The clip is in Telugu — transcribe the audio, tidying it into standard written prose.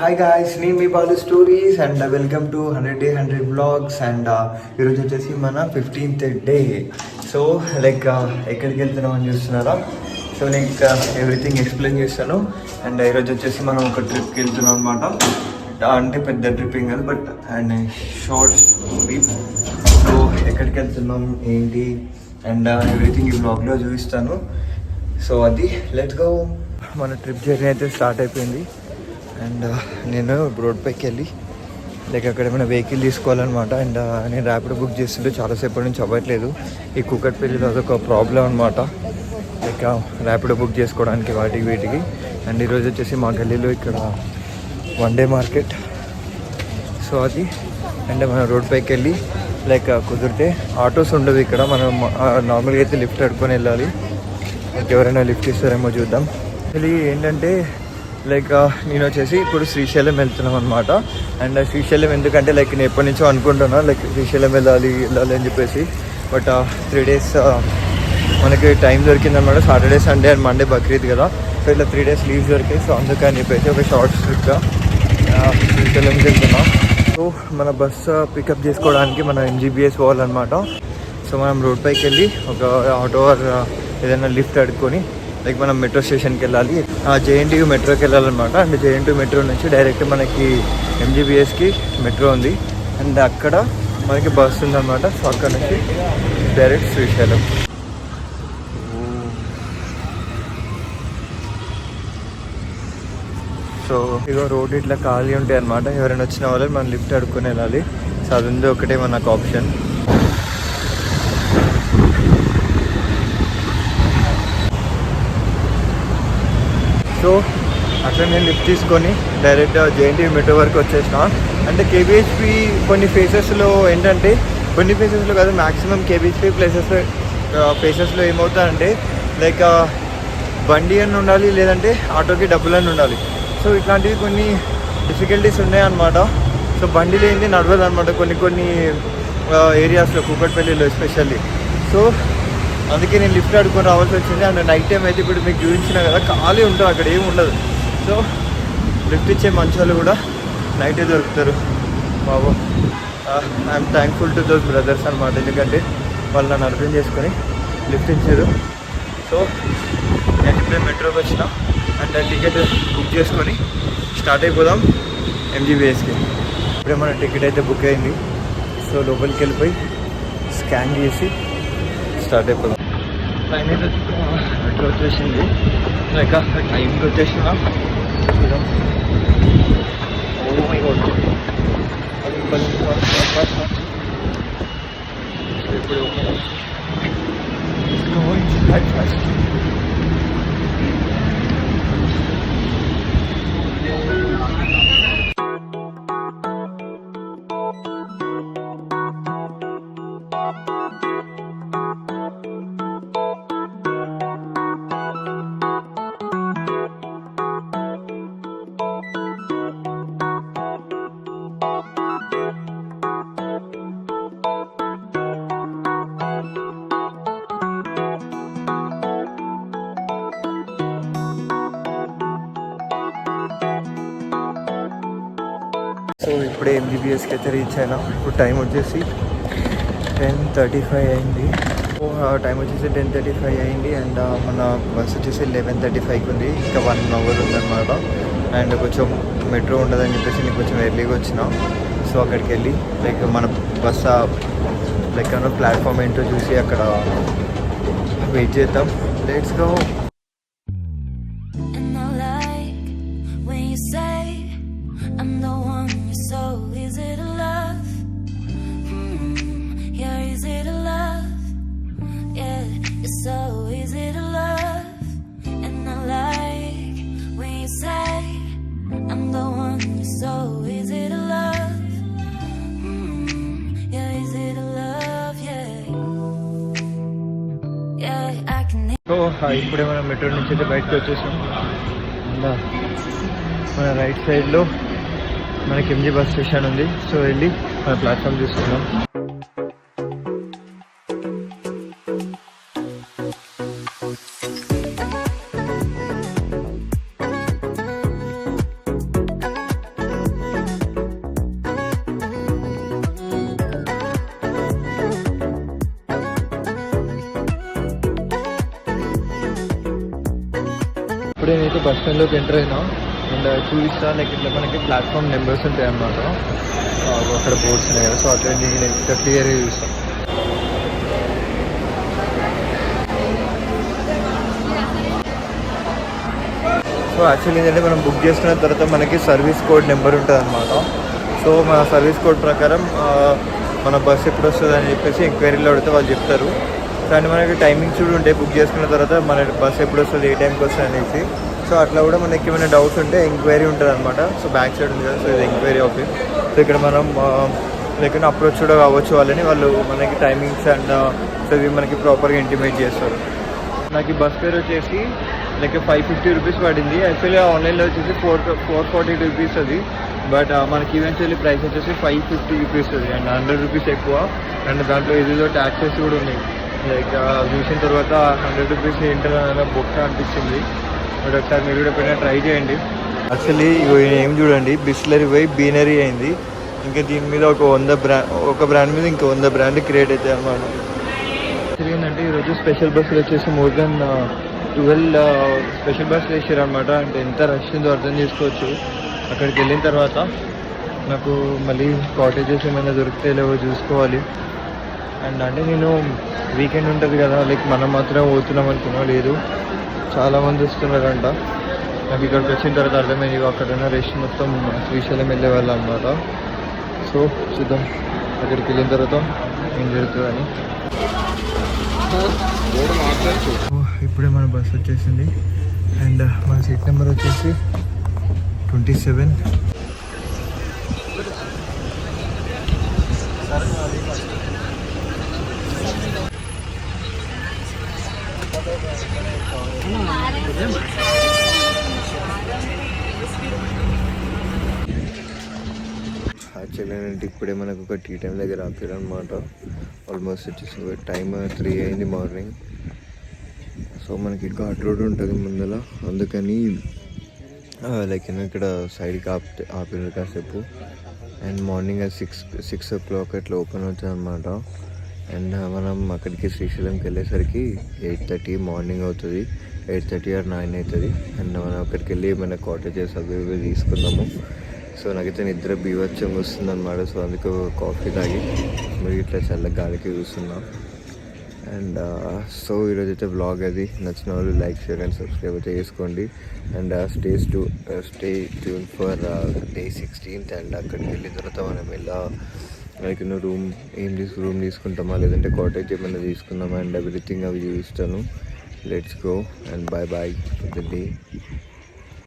హాయ్ గాయ్స్, నేను మీ Balu stories and welcome to 100 Day 100 Vlogs. And ఈరోజు వచ్చేసి మన 15th డే. సో లైక్ ఎక్కడికి వెళ్తున్నాం అని చూస్తున్నారా? సో నేను ఎవ్రీథింగ్ ఎక్స్ప్లెయిన్ చేస్తాను. అండ్ ఈరోజు వచ్చేసి మనం ఒక ట్రిప్కి వెళ్తున్నాం అనమాట. అంటే పెద్ద ట్రిప్పింగ్ కాదు, but and short trip. So ఎక్కడికి వెళ్తున్నాం ఏంటి అండ్ ఎవ్రీథింగ్ ఈ బ్లాగ్లో చూపిస్తాను. సో అది లెట్స్ గో. మన ట్రిప్ జర్నీ అయితే స్టార్ట్ అయిపోయింది. అండ్ నేను రోడ్ పైకి వెళ్ళి లైక్ అక్కడ ఏమైనా వెహికల్ తీసుకోవాలన్నమాట. అండ్ నేను ర్యాపిడో బుక్ చేస్తుంటే చాలాసేపటి నుంచి అవ్వట్లేదు. ఈ కూకట్పల్లిలో అదొక ప్రాబ్లం అనమాట, లైక్ ర్యాపిడో బుక్ చేసుకోవడానికి వీటికి. అండ్ ఈరోజు వచ్చేసి మా గల్లీలో ఇక్కడ వన్ డే మార్కెట్. సో అది అండ్ మనం రోడ్ పైకి వెళ్ళి లైక్ కుదిరితే ఆటోస్ ఉండవు ఇక్కడ. మనం నార్మల్గా అయితే లిఫ్ట్ అడుకొని వెళ్ళాలి. లైక్ ఎవరైనా లిఫ్ట్ ఇస్తారేమో చూద్దాం. ఇది ఏంటంటే లైక్ నేను వచ్చేసి ఇప్పుడు శ్రీశైలం వెళ్తున్నాం అనమాట. అండ్ శ్రీశైలం ఎందుకంటే లైక్ నేను ఎప్పటి నుంచో అనుకుంటున్నా లైక్ శ్రీశైలం వెళ్ళాలి అని చెప్పేసి. బట్ 3 days మనకి టైం దొరికిందనమాట. Saturday, Sunday and Monday Bakrid కదా. సో ఇట్లా 3 days లీవ్స్ దొరికాయి. సో అందుకని చెప్పేసి ఒక షార్ట్ ట్రిప్గా శ్రీశైలంకి వెళ్తున్నాం. సో మన బస్సు పికప్ చేసుకోవడానికి మనం MGBS పోవాలన్నమాట. సో మనం రోడ్ పైకి వెళ్ళి ఒక ఆటో ఆర్ ఏదైనా లిఫ్ట్ అడుక్కొని లైక్ మనం మెట్రో స్టేషన్కి వెళ్ళాలి. JNTU మెట్రోకి వెళ్ళాలన్నమాట. అండ్ JNTU మెట్రో నుంచి డైరెక్ట్ మనకి MGBSకి మెట్రో ఉంది. అండ్ అక్కడ మనకి బస్సు ఉందన్నమాట. సో అక్కడ నుంచి డైరెక్ట్ శ్రీశైలం. సో ఇక రోడ్ ఇట్లా ఖాళీ ఉంటాయి అన్నమాట. ఎవరైనా వచ్చిన వాళ్ళు మనం లిఫ్ట్ అడుక్కొని వెళ్ళాలి. సో అది ఉంది ఒకటే మనకు ఆప్షన్. సో అట్లా నేను లిఫ్ట్ తీసుకొని డైరెక్ట్ JNTU మెట్రో వరకు వచ్చేసిన. అంటే KBHP కొన్ని ఫేసెస్లో ఏంటంటే, కొన్ని ఫేసెస్లో కాదు మ్యాక్సిమం KBHP ఫేసెస్లో ఏమవుతారంటే లైక్ బండి అని ఉండాలి, లేదంటే ఆటోకి డబ్బులు అని ఉండాలి. సో ఇట్లాంటివి కొన్ని డిఫికల్టీస్ ఉన్నాయన్నమాట. సో బండి లేనిది నడవదు అనమాట కొన్ని ఏరియాస్లో, కూకట్పల్లిలో ఎస్పెషల్లీ. సో అందుకే నేను లిఫ్ట్ అడుకొని రావాల్సి వచ్చింది. అండ్ నైట్ టైం అయితే ఇప్పుడు మీకు చూపించిన కదా ఖాళీ ఉంటుంది, అక్కడ ఏమి ఉండదు. సో లిఫ్ట్ ఇచ్చే మంచి వాళ్ళు కూడా నైటే దొరుకుతారు బాబు. I'm thankful to those brothers అనమాట, ఎందుకంటే వాళ్ళు నన్ను అర్థం చేసుకొని లిఫ్ట్ ఇచ్చారు. సో నేను ఇప్పుడే మెట్రోకి వచ్చిన అండ్ టికెట్ బుక్ చేసుకొని స్టార్ట్ అయిపోదాం MGBSకి. ఇప్పుడే మన టికెట్ అయితే బుక్ అయింది. సో లోపలికి వెళ్ళిపోయి స్కాన్ చేసి స్టార్ట్ అయిపోదాం. ఫైనల్ మెట్రో వచ్చేసింది. లైక్ టైంకి వచ్చేసిన. ఇప్పుడు సో ఇప్పుడే MGBSకి అయితే రీచ్ అయినా. ఇప్పుడు టైం వచ్చేసి 10:35 అయింది. టైం వచ్చేసి 10:35 అయింది. అండ్ మన బస్ వచ్చేసి 11:35కి ఉంది. ఇంకా 1 hour ఉందన్నమాట. అండ్ కొంచెం మెట్రో ఉండదని చెప్పేసి నేను కొంచెం ఎర్లీగా వచ్చిన. సో అక్కడికి వెళ్ళి లైక్ మన బస్ లైక్ ప్లాట్ఫామ్ ఏంటో చూసి అక్కడ వెయిట్ చేద్దాం. Let's go. సో ఇప్పుడే మనం మెట్రో నుంచి అయితే బయటకు వచ్చేసాం. మన రైట్ సైడ్లో మనకి MG బస్ స్టేషన్ ఉంది. సో వెళ్ళి మన ప్లాట్ఫామ్ చూస్తున్నాం. అయితే బస్ స్టాండ్లోకి ఎంటర్ అయినా అండ్ చూపిస్తా. లైక్ ఇట్లా మనకి ప్లాట్ఫామ్ నెంబర్స్ ఉంటాయి అన్నమాట. అక్కడ బోర్డ్స్ ఉన్నాయి కదా, సో అట్లా నేను ఇంకా క్లియర్గా చూస్తాను. సో యాక్చువల్లీ ఏంటంటే మనం బుక్ చేసుకున్న తర్వాత మనకి సర్వీస్ కోడ్ నెంబర్ ఉంటుంది అనమాట. సో మన సర్వీస్ కోడ్ ప్రకారం మన బస్ ఎప్పుడు వస్తుంది అని చెప్పేసి ఎంక్వైరీలో అడిగితే వాళ్ళు చెప్తారు. కానీ మనకి టైమింగ్స్ కూడా ఉంటాయి బుక్ చేసుకున్న తర్వాత, మన బస్ ఎప్పుడు వస్తుంది, ఏ టైంకి వస్తుంది అనేసి. సో అట్లా కూడా మనకి ఏమైనా డౌట్స్ ఉంటే ఎంక్వైరీ ఉంటుంది అనమాట. సో బ్యాక్ సైడ్ ఉంది కదా, సో ఇది ఎంక్వైరీ ఆఫీస్. సో ఇక్కడ మనం లేకపోతే అప్రోచ్ కూడా కావచ్చు వాళ్ళని, వాళ్ళు మనకి టైమింగ్స్ అండ్ సో ఇవి మనకి ప్రాపర్గా ఇంటిమేట్ చేస్తారు. నాకు ఈ బస్ ఫేర్ వచ్చేసి లైక్ 550 రూపీస్ పడింది. యాక్చువల్లీ ఆన్లైన్లో వచ్చేసి 440 రూపీస్ అది. బట్ మనకి ఈవెన్చువల్లీ ప్రైస్ వచ్చేసి 550 రూపీస్ అది, అండ్ 100 రూపీస్ ఎక్కువ. అండ్ దాంట్లో ఏదేదో ట్యాక్సెస్ కూడా ఉన్నాయి. లైక్ చూసిన తర్వాత 100 రూపీస్ ఏంటో బొక్క అనిపించింది. బట్ ఒకసారి మీరు కూడా ఎప్పుడైనా ట్రై చేయండి. యాక్చువల్లీ ఏం చూడండి, బిస్లరీ పోయి బీనరీ అయింది. ఇంకా దీని మీద ఒక బ్రాండ్ మీద ఇంకా 100 బ్రాండ్ క్రియేట్ అవుతాయి అన్నమాట. యాక్చువల్లీ ఏంటంటే ఈరోజు స్పెషల్ బస్సులు వచ్చేసి మోర్ దెన్ 12 స్పెషల్ బస్సులు వేసారు అనమాట. అంటే ఎంత రష్ ఉందో అర్థం చేసుకోవచ్చు. అక్కడికి వెళ్ళిన తర్వాత నాకు మళ్ళీ కాటేజెస్ ఏమైనా దొరికితే లేవో చూసుకోవాలి. అండ్ అంటే నేను వీకెండ్ ఉంటుంది కదా, లైక్ మనం మాత్రం పోతున్నాం అనుకున్నా, లేదు చాలామంది వస్తున్నారంట. నాకు ఇక్కడికి వచ్చిన తర్వాత అర్థమైంది అక్కడున్న రెస్ట్ మొత్తం శ్రీశైలం వెళ్ళే వాళ్ళు అనమాట. సో చూద్దాం అక్కడికి వెళ్ళిన తర్వాత ఏం జరుగుతుందని. ఇప్పుడే మన బస్ వచ్చేసింది అండ్ మన సీట్ నెంబర్ వచ్చేసి 27. యాక్చువల్లీ ఏంటంటే ఇప్పుడే మనకు ఒక టీ టైం దగ్గర ఆపారు అనమాట. ఆల్మోస్ట్ వచ్చేసి టైం 3 అయింది మార్నింగ్. సో మనకి ఘాట్ రోడ్ ఉంటుంది ముందర, అందుకని లైక్ ఇక్కడ సైడ్కి ఆపినారు కాసేపు. అండ్ మార్నింగ్ 6 o'clock అట్లా ఓపెన్ అవుతుంది అనమాట. అండ్ మనం అక్కడికి శ్రీశైలంకి వెళ్ళేసరికి 8:30 మార్నింగ్ అవుతుంది, 8:30 or 9 అవుతుంది. అండ్ మనం అక్కడికి వెళ్ళి మన కాటేజెస్ అవి ఇవి తీసుకున్నాము. సో నాకైతే నిద్ర బీవచ్చంగా వస్తుంది అనమాట. సో అందుకు కాఫీ తాగి మరి ఇట్లా చల్ల గాలికి చూస్తున్నాం. అండ్ సో ఈరోజు అయితే వ్లాగ్ అది నచ్చిన వాళ్ళు లైక్, షేర్ అండ్ సబ్స్క్రైబ్ అయితే చేసుకోండి. And stay tune for Day 16th. And అక్కడికి వెళ్ళిన తర్వాత మనం ఎలా లైక్ రూమ్ తీసుకుంటామా లేదంటే కాటేజ్ ఏమైనా తీసుకుందామా అండ్ ఎవ్రీథింగ్ అవి చూపిస్తాను. Let's go and bye for the day.